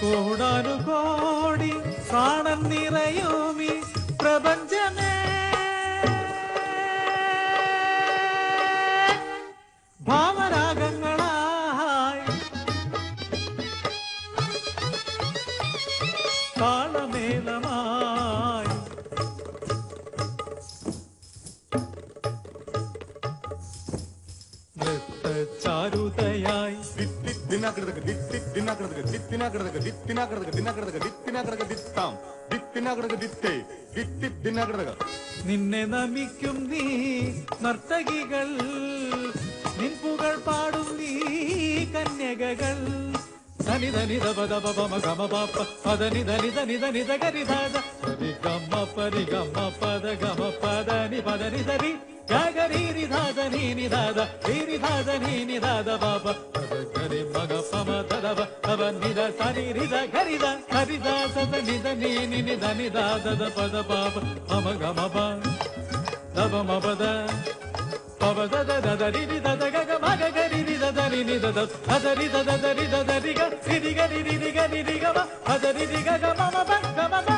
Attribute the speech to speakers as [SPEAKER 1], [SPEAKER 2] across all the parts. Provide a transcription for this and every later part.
[SPEAKER 1] കോടാനുകോടി കാണൻ നിറയുമി പ്രപഞ്ചമേ ഭാവരാഗങ്ങളായി താളമേളമായി ചാരുതയായി നിന്നെ നമിക്കും നീ നർത്തകികൾ നിൻപുകൾ പാടും നീ കന്യകകൾ ധനി ധനി ധപ ധപ പമ ഗമ പാപ്പ പദനി ധനി ധനി ധനി ധരി ധ പരി ഗമ പദ ഗമ പദനി പദനി ധരി ഗരി ധാദ നീ ധാദ നീ ധാദ പാപ ഗരി മഗ പമ ധദ പവ നിധ സനി രിധ ഗരിധ ഹരിധ സദ നിധ നീ ധനി ധാദ പദ പാപ മമ ഗമ പ ധപ മപദ പവ ദദ ദദ രി ദദ ഗഗ മഗ ഗരി രി ദദ രി നി ദദ അദ രി ദദ രി ദദ രി ഗ രി ഗ രി രി ഗ രി രി ഗ മ അദ രി രി ഗ ഗ മമ പ ഗമ പ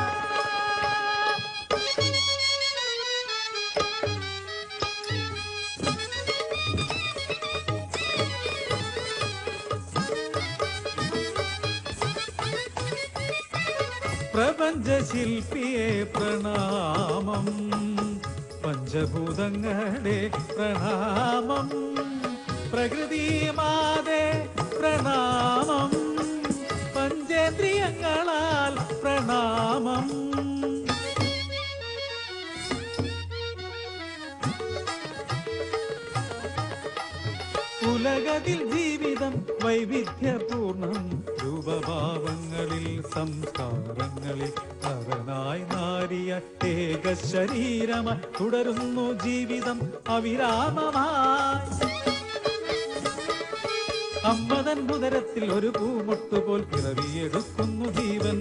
[SPEAKER 1] പ്രപഞ്ചശില്പിയെ പ്രണാമം പഞ്ചഭൂതങ്ങളെ പ്രണാമം പ്രകൃതി മാതേ പ്രണാമം പഞ്ചേന്ദ്രിയങ്ങളാൽ പ്രണാമം ഉലകത്തിൽ ജീവിതം വൈവിധ്യപൂർണം രൂപഭാവങ്ങളിൽ സംസ്കാരങ്ങളിൽ നരനായി നാരിയ ഏക ശരീരമായി തുടരുന്നു ജീവിതം അവിരാമമായി അമ്മതൻ ഉദരത്തിൽ ഒരു പൂമൊട്ടുപോൽ പിറവിയെടുക്കുന്നു ജീവൻ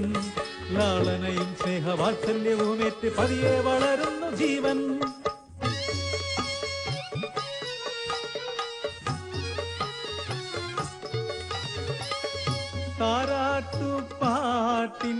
[SPEAKER 1] ലാളനയും സ്നേഹവാത്സല്യവുമേറ്റ് പതിയെ വളരുന്നു ജീവൻ താരാട്ടുപാട്ടിൻ